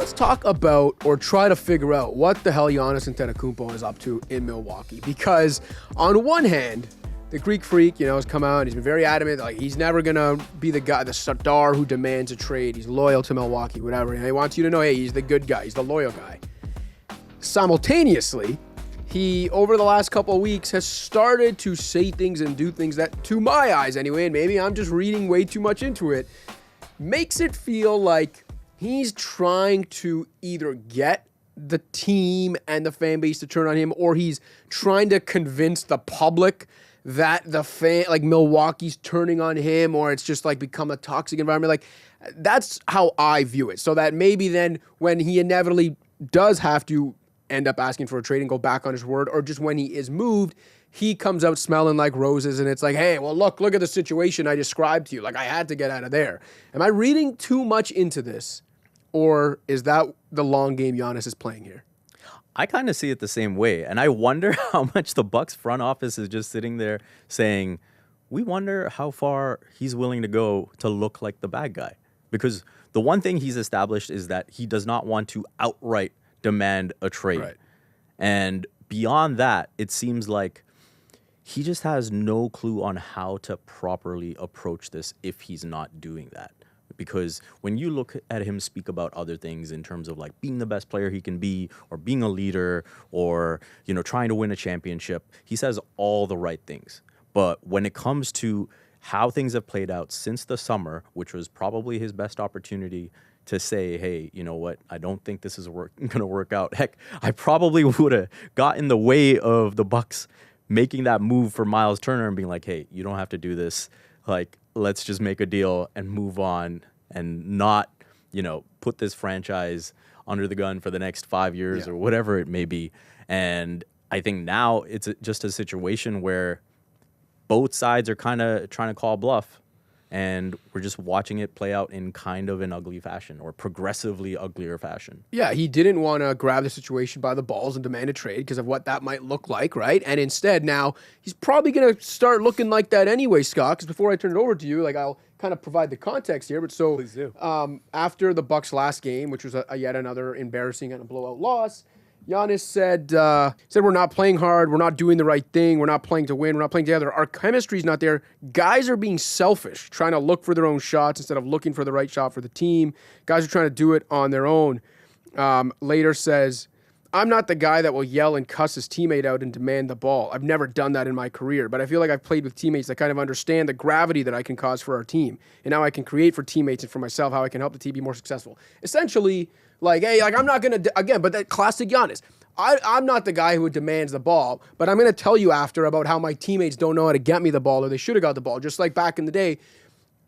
let's talk about or try to figure out what the hell Giannis Antetokounmpo is up to in Milwaukee. Because on one hand, the Greek Freak, has come out and he's been very adamant, like he's never going to be the guy, the star who demands a trade. He's loyal to Milwaukee, whatever. And he wants you to know, hey, he's the good guy. He's the loyal guy. Simultaneously, he, over the last couple of weeks, has started to say things and do things that, to my eyes anyway, and maybe I'm just reading way too much into it, makes it feel like he's trying to either get the team and the fan base to turn on him, or he's trying to convince the public that the fan, like Milwaukee's turning on him, or it's just like become a toxic environment. Like, that's how I view it. So that maybe then when he inevitably does have to end up asking for a trade and go back on his word, or just when he is moved, he comes out smelling like roses and it's like, hey, well, look at the situation I described to you. Like, I had to get out of there. Am I reading too much into this, or is that the long game Giannis is playing here? I kind of see it the same way, and I wonder how much the Bucks front office is just sitting there saying, we wonder how far he's willing to go to look like the bad guy. Because the one thing he's established is that he does not want to outright demand a trade. Right. And beyond that, it seems like he just has no clue on how to properly approach this if he's not doing that. Because when you look at him speak about other things in terms of like being the best player he can be, or being a leader, or, trying to win a championship, he says all the right things. But when it comes to how things have played out since the summer, which was probably his best opportunity to say, hey, you know what, I don't think this is going to work out. Heck, I probably would have got in the way of the Bucks making that move for Miles Turner and being like, hey, you don't have to do this. Like, let's just make a deal and move on and not, put this franchise under the gun for the next 5 years or whatever it may be. And I think now it's just a situation where both sides are kind of trying to call bluff, and we're just watching it play out in kind of an ugly fashion, or progressively uglier fashion. Yeah, he didn't want to grab the situation by the balls and demand a trade because of what that might look like, right? And instead now he's probably going to start looking like that anyway, Scott, because before I turn it over to you, like I'll kind of provide the context here. But so Please do. After the Bucks' last game, which was a yet another embarrassing and a blowout loss, Giannis said we're not playing hard, we're not doing the right thing, we're not playing to win, we're not playing together, our chemistry's not there. Guys are being selfish, trying to look for their own shots instead of looking for the right shot for the team. Guys are trying to do it on their own. Later says, I'm not the guy that will yell and cuss his teammate out and demand the ball. I've never done that in my career, but I feel like I've played with teammates that kind of understand the gravity that I can cause for our team. And now I can create for teammates and for myself how I can help the team be more successful. Essentially, like, hey, like I'm not going to, again, but that classic Giannis. I'm not the guy who demands the ball, but I'm going to tell you after about how my teammates don't know how to get me the ball, or they should have got the ball. Just like back in the day,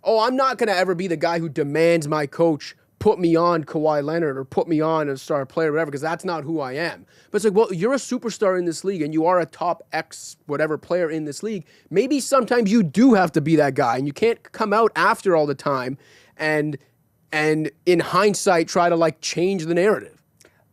I'm not going to ever be the guy who demands my coach put me on Kawhi Leonard or put me on a star player or whatever, because that's not who I am. But it's like, well, you're a superstar in this league and you are a top X whatever player in this league. Maybe sometimes you do have to be that guy, and you can't come out after all the time and in hindsight try to like change the narrative.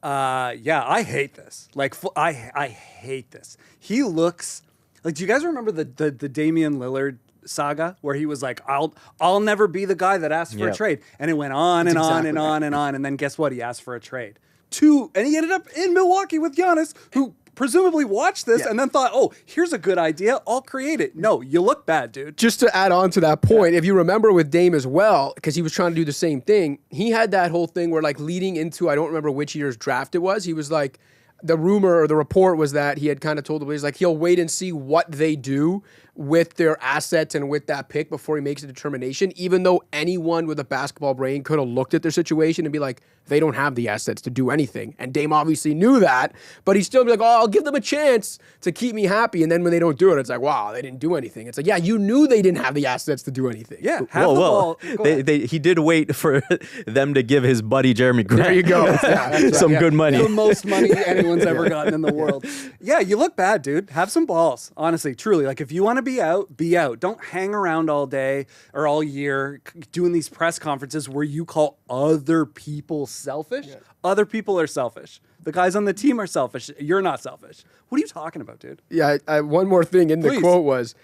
Yeah, I hate this. Like, I hate this. He looks like. Do you guys remember the Damian Lillard saga where he was like, I'll never be the guy that asks for a trade, and it went on and on and on and on, and then guess what? He asked for a trade and he ended up in Milwaukee with Giannis, who presumably watched this and then thought, oh, here's a good idea, I'll create it. No, you look bad, dude. Just to add on to that point, if you remember with Dame as well, because he was trying to do the same thing, he had that whole thing where like leading into, I don't remember which year's draft it was, he was like, the rumor or the report was that he had kind of told the Blazers, like, he'll wait and see what they do with their assets and with that pick before he makes a determination, even though anyone with a basketball brain could have looked at their situation and be like, they don't have the assets to do anything. And Dame obviously knew that, but he'd still be like, I'll give them a chance to keep me happy. And then when they don't do it, it's like, wow, they didn't do anything. It's like, yeah, you knew they didn't have the assets to do anything. Yeah, have the ball. He did wait for them to give his buddy Jeremy Grant there you go. some good money. The most money anyone's ever gotten in the world. Yeah, you look bad, dude. Have some balls. Honestly, truly. Like, if you want to be out, be out. Don't hang around all day or all year doing these press conferences where you call other people selfish. Yeah. Other people are selfish. The guys on the team are selfish. You're not selfish. What are you talking about, dude? Yeah, one more thing in the quote was,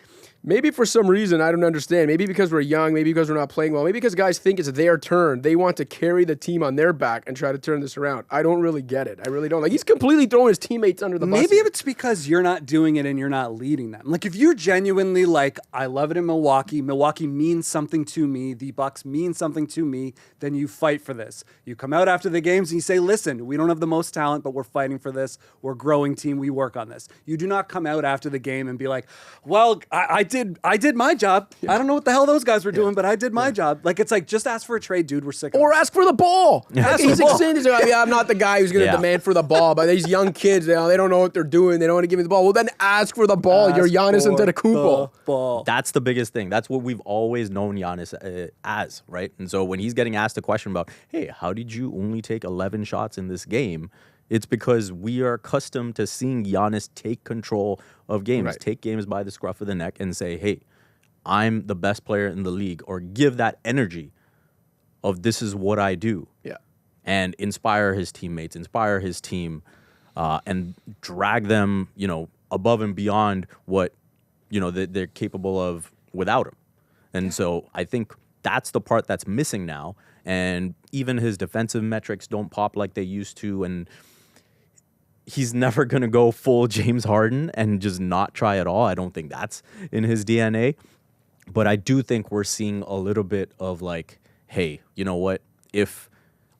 maybe for some reason, I don't understand. Maybe because we're young, maybe because we're not playing well, maybe because guys think it's their turn. They want to carry the team on their back and try to turn this around. I don't really get it. I really don't. Like, he's completely throwing his teammates under the bus. Maybe it's because you're not doing it and you're not leading them. Like, if you're genuinely like, I love it in Milwaukee, Milwaukee means something to me, the Bucks mean something to me, then you fight for this. You come out after the games and you say, listen, we don't have the most talent, but we're fighting for this. We're a growing team. We work on this. You do not come out after the game and be like, well, I did my job. Yeah. I don't know what the hell those guys were doing, but I did my job. Like, it's like, just ask for a trade, dude. We're sick of Or ask for the ball. He's ball. saying, yeah, I'm not the guy who's going to demand for the ball, but these young kids, they don't know what they're doing. They don't want to give me the ball. Well, then ask for the ball. You're Giannis Antetokounmpo. That's the biggest thing. That's what we've always known Giannis as, right? And so when he's getting asked a question about, hey, how did you only take 11 shots in this game? It's because we are accustomed to seeing Giannis take control of games, take games by the scruff of the neck and say, hey, I'm the best player in the league, or give that energy of this is what I do. Yeah. And inspire his teammates, inspire his team, and drag them, above and beyond what, they're capable of without him. And so I think that's the part that's missing now. And even his defensive metrics don't pop like they used to. And he's never going to go full James Harden and just not try at all. I don't think that's in his DNA. But I do think we're seeing a little bit of like, hey, you know what? If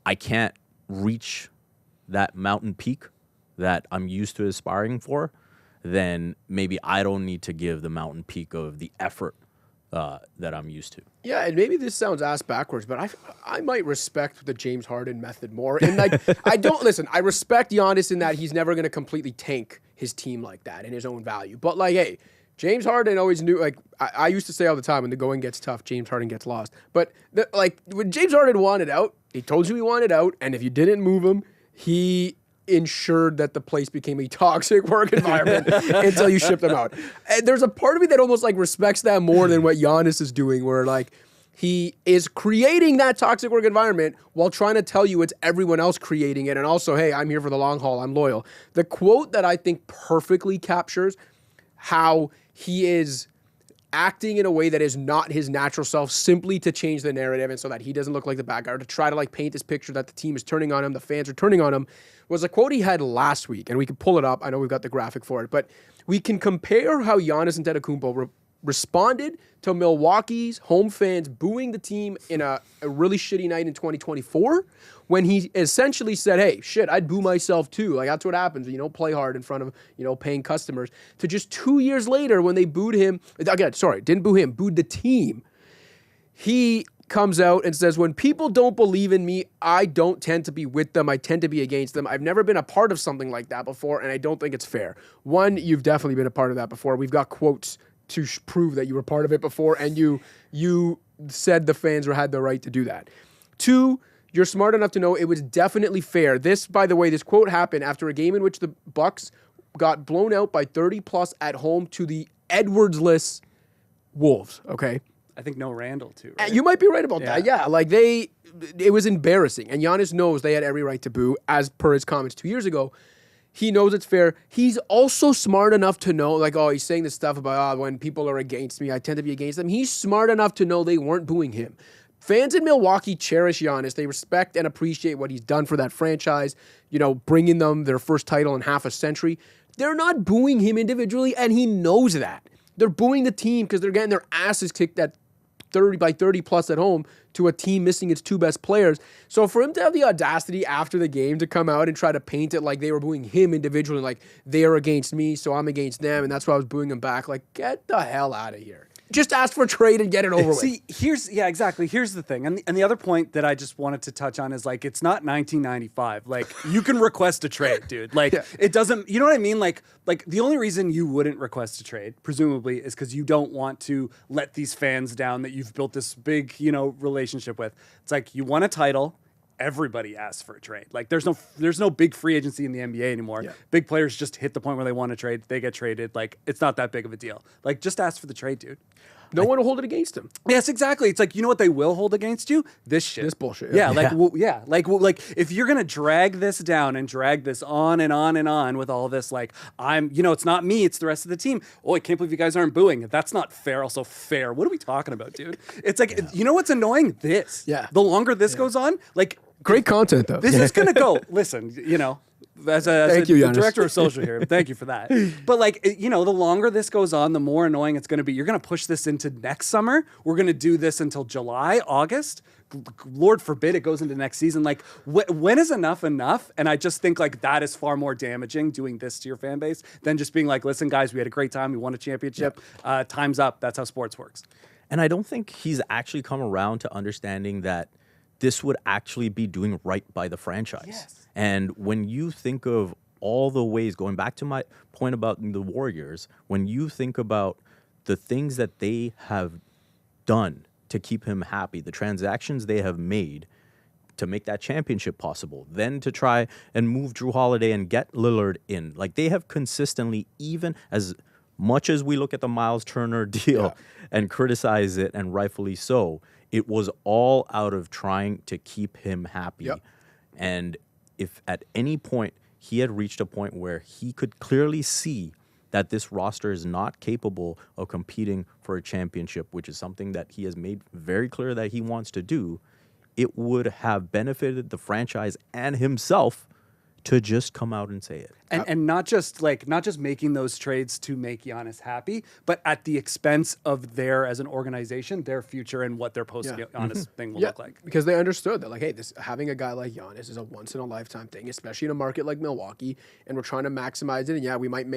I can't reach that mountain peak that I'm used to aspiring for, then maybe I don't need to give the mountain peak of the effort that I'm used to. Yeah, and maybe this sounds ass backwards, but I might respect the James Harden method more. And like, I respect Giannis in that he's never going to completely tank his team like that in his own value. But like, hey, James Harden always knew, like, I used to say all the time, when the going gets tough, James Harden gets lost. But when James Harden wanted out, he told you he wanted out, and if you didn't move him, he ensured that the place became a toxic work environment until you shipped him out. And there's a part of me that almost like respects that more than what Giannis is doing, where like he is creating that toxic work environment while trying to tell you it's everyone else creating it. And also, hey, I'm here for the long haul. I'm loyal. The quote that I think perfectly captures how he is acting in a way that is not his natural self, simply to change the narrative and so that he doesn't look like the bad guy, or to try to like paint this picture that the team is turning on him, the fans are turning on him, was a quote he had last week. And we can pull it up. I know we've got the graphic for it, but we can compare how Giannis Antetokounmpo responded to Milwaukee's home fans booing the team in a really shitty night in 2024, when he essentially said, hey, shit, I'd boo myself too. Like, that's what happens when you don't play hard in front of, paying customers. To just 2 years later, when they booed him, didn't boo him, booed the team. He comes out and says, when people don't believe in me, I don't tend to be with them. I tend to be against them. I've never been a part of something like that before, and I don't think it's fair. One, you've definitely been a part of that before. We've got quotes to prove that you were part of it before, and you said the fans had the right to do that. Two, you're smart enough to know it was definitely fair. This, by the way, this quote happened after a game in which the Bucks got blown out by 30+ at home to the Edwards-less Wolves, okay? I think no Randall too, right? You might be right about that. Yeah, like it was embarrassing. And Giannis knows they had every right to boo, as per his comments 2 years ago. He knows it's fair. He's also smart enough to know, like, he's saying this stuff about, when people are against me, I tend to be against them. He's smart enough to know they weren't booing him. Fans in Milwaukee cherish Giannis. They respect and appreciate what he's done for that franchise, bringing them their first title in half a century. They're not booing him individually, and he knows that. They're booing the team because they're getting their asses kicked at 30+ at home to a team missing its two best players. So for him to have the audacity after the game to come out and try to paint it like they were booing him individually, like they're against me, so I'm against them, and that's why I was booing him back, like, get the hell out of here. Just ask for a trade and get it over with. See, exactly. Here's the thing. And the other point that I just wanted to touch on is, like, it's not 1995. Like, you can request a trade, dude. Like, It doesn't, you know what I mean? Like the only reason you wouldn't request a trade, presumably, is because you don't want to let these fans down that you've built this big, relationship with. It's like, you won a title. Everybody asks for a trade. Like, there's no big free agency in the NBA anymore. Yeah. Big players just hit the point where they want to trade. They get traded. Like, it's not that big of a deal. Like, just ask for the trade, dude. No one will hold it against him. Yes, exactly. It's like, you know what they will hold against you? This shit. This bullshit. Yeah, like if you're gonna drag this down and drag this on and on and on with all this, like it's not me, it's the rest of the team. Oh, I can't believe you guys aren't booing. That's not fair. Also fair. What are we talking about, dude? It's like, you know what's annoying? This. Yeah. The longer this goes on, like Great content though. this is gonna go. Listen, as a Thank you, Giannis. director of social here, thank you for that. But like, the longer this goes on, the more annoying it's going to be. You're going to push this into next summer. We're going to do this until July, August. Lord forbid it goes into next season. Like, when is enough enough? And I just think like that is far more damaging doing this to your fan base than just being like, listen, guys, we had a great time. We won a championship. Time's up. That's how sports works. And I don't think he's actually come around to understanding that this would actually be doing right by the franchise. Yes. And when you think of all the ways, going back to my point about the Warriors, when you think about the things that they have done to keep him happy, the transactions they have made to make that championship possible, then to try and move Drew Holiday and get Lillard in, like they have consistently, even as much as we look at the Miles Turner deal and criticize it, and rightfully so, it was all out of trying to keep him happy. Yep. And if at any point he had reached a point where he could clearly see that this roster is not capable of competing for a championship, which is something that he has made very clear that he wants to do, it would have benefited the franchise and himself to just come out and say it. And not just making those trades to make Giannis happy, but at the expense of as an organization, their future and what their post-Giannis thing will look like. Because they understood that, like, hey, having a guy like Giannis is a once-in-a-lifetime thing, especially in a market like Milwaukee, and we're trying to maximize it. And yeah, we might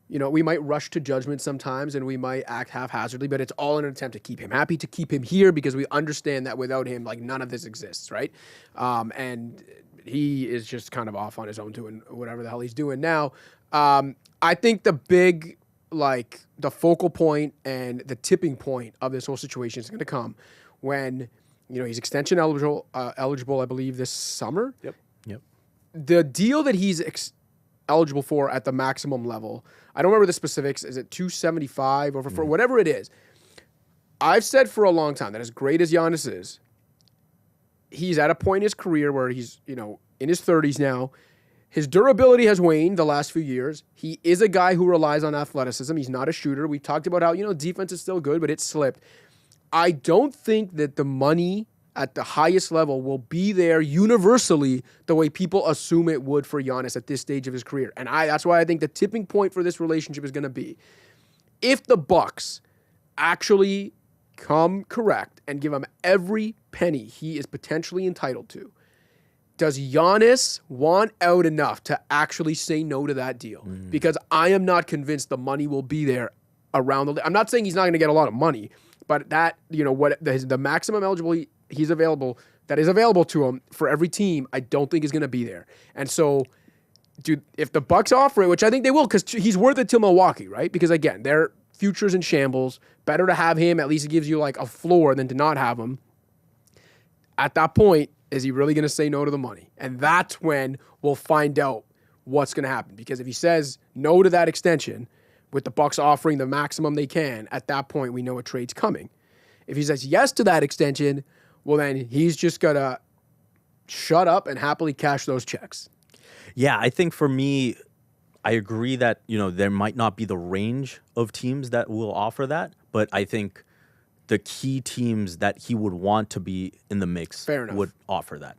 we might rush to judgment sometimes, and we might act haphazardly, but it's all in an attempt to keep him happy, to keep him here, because we understand that without him, like, none of this exists, right? And he is just kind of off on his own doing whatever the hell he's doing now. I think the big, the focal point and the tipping point of this whole situation is going to come when, he's extension eligible, I believe, this summer. Yep. The deal that he's eligible for at the maximum level, I don't remember the specifics. Is it 275 or for whatever it is? I've said for a long time that as great as Giannis is, he's at a point in his career where he's, in his 30s now. His durability has waned the last few years. He is a guy who relies on athleticism. He's not a shooter. We talked about how, defense is still good, but it slipped. I don't think that the money at the highest level will be there universally the way people assume it would for Giannis at this stage of his career. And that's why I think the tipping point for this relationship is going to be if the Bucks actually come correct and give him every penny he is potentially entitled to. Does Giannis want out enough to actually say no to that deal? Because I am not convinced the money will be there around the. I'm not saying he's not going to get a lot of money, but that what the maximum eligible he's available that is available to him for every team, I don't think is going to be there. And so, dude, if the Bucks offer it, which I think they will, because he's worth it to Milwaukee, right? Because again, their future's in shambles. Better to have him. At least it gives you like a floor than to not have him. At that point, is he really going to say no to the money? And that's when we'll find out what's going to happen. Because if he says no to that extension, with the Bucks offering the maximum they can, at that point we know a trade's coming. If he says yes to that extension, well then he's just going to shut up and happily cash those checks. Yeah, I think for me, I agree that, there might not be the range of teams that will offer that, but I think the key teams that he would want to be in the mix would offer that.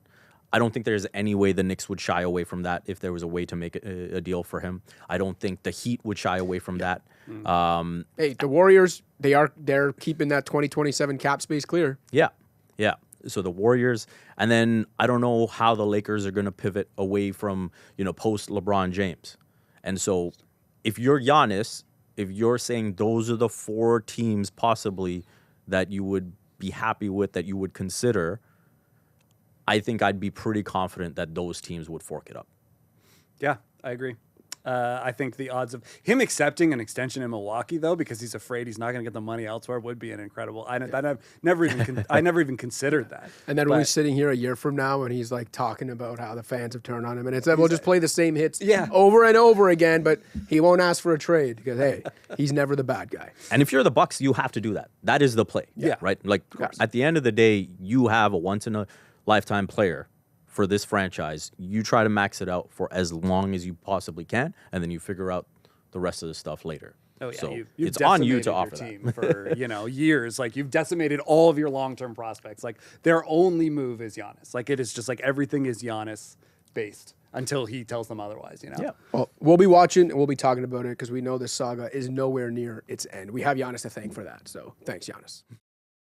I don't think there's any way the Knicks would shy away from that if there was a way to make a deal for him. I don't think the Heat would shy away from that. Hey, the Warriors, they're keeping that 2027 cap space clear. Yeah. So the Warriors, and then I don't know how the Lakers are going to pivot away from, post LeBron James. And so if you're Giannis, if you're saying those are the four teams possibly that you would be happy with, that you would consider, I think I'd be pretty confident that those teams would fork it up. Yeah, I agree. I think the odds of him accepting an extension in Milwaukee, though, because he's afraid he's not going to get the money elsewhere, would be an incredible. I never even considered that. And then when we're sitting here a year from now and he's like talking about how the fans have turned on him, and it's we'll just play the same hits over and over again, but he won't ask for a trade because hey, he's never the bad guy. And if you're the Bucks, you have to do that. That is the play. Right? Like at the end of the day, you have a once in a lifetime player for this franchise. You try to max it out for as long as you possibly can, and then you figure out the rest of the stuff later. Oh yeah, so you've it's on you to decimated offer your team that for years. Like you've decimated all of your long-term prospects. Like their only move is Giannis. Like it is just like everything is Giannis based until he tells them otherwise. Yeah. Well, we'll be watching and we'll be talking about it because we know this saga is nowhere near its end. We have Giannis to thank for that. So thanks, Giannis.